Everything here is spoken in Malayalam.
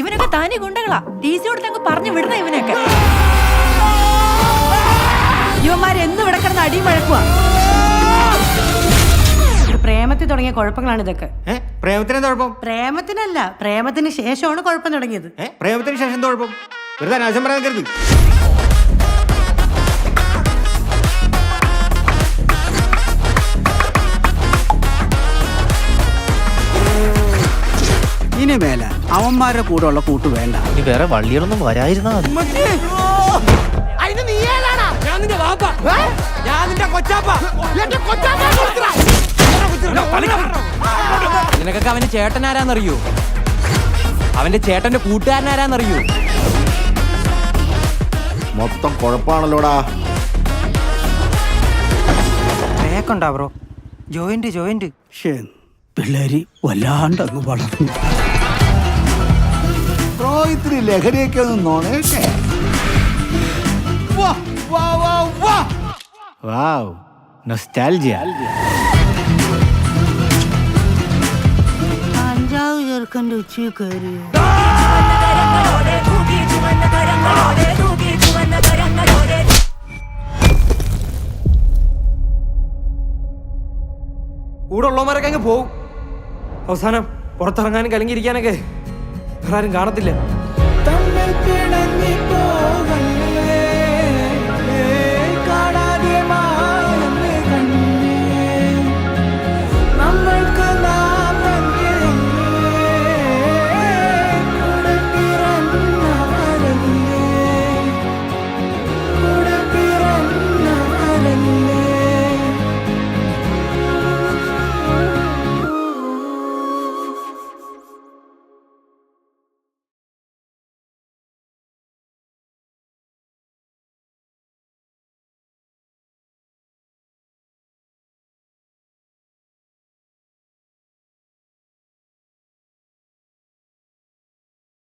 ഇവനൊക്കെ താനെ ഗുണ്ടകളാ. DC കൊടുത്തങ്ങ് പറഞ്ഞു വിടണ ഇവനൊക്കെ. ഇവന്മാരെന്നും ഇവിടെ കിടന്ന് അടിയും വഴക്കുവാ. പ്രേമത്തിൽ തുടങ്ങിയ കുഴപ്പങ്ങളാണ് ഇതൊക്കെ. പ്രേമത്തിന് കുഴപ്പം? പ്രേമത്തിനല്ല, പ്രേമത്തിന് ശേഷമാണ് കുഴപ്പം തുടങ്ങിയത്. പ്രേമത്തിന് ശേഷം കുഴപ്പം? വെറുതെ അനാവശ്യം പറയാൻ കരുത്. ഇനി മേലെ അവന്മാരുടെ കൂടെ ഉള്ള കൂട്ട് വേണ്ട. ഇനി വേറെ വള്ളികളൊന്നും വരായിരുന്നാ നിനക്കൊക്കെ അവന്റെ ചേട്ടൻ ആരാന്നറിയോ? അവന്റെ ചേട്ടന്റെ കൂട്ടുകാരനാരാന്നറിയോ? മൊത്തം കുഴപ്പാണല്ലോടാ. കേക്കുണ്ടാ ബ്രോ? ജോയിന്റ് പിള്ളേര് വല്ലാണ്ട് അങ്ങ് വളർന്നു. ഇത്തിരി ലഹരിയൊക്കെ ഒന്ന് നോണേട്ടെ. വാവ്, നൊസ്റ്റാൾജിയ. അഞ്ചാവ് ചെറുക്കൻ്റെ ഉച്ച കയറി കൂടെ ഉള്ളവന്മാരൊക്കെ അങ്ങ് പോവും. അവസാനം പുറത്തിറങ്ങാനും കലങ്ങിയിരിക്കാനൊക്കെ വേറെ ആരും കാണത്തില്ല.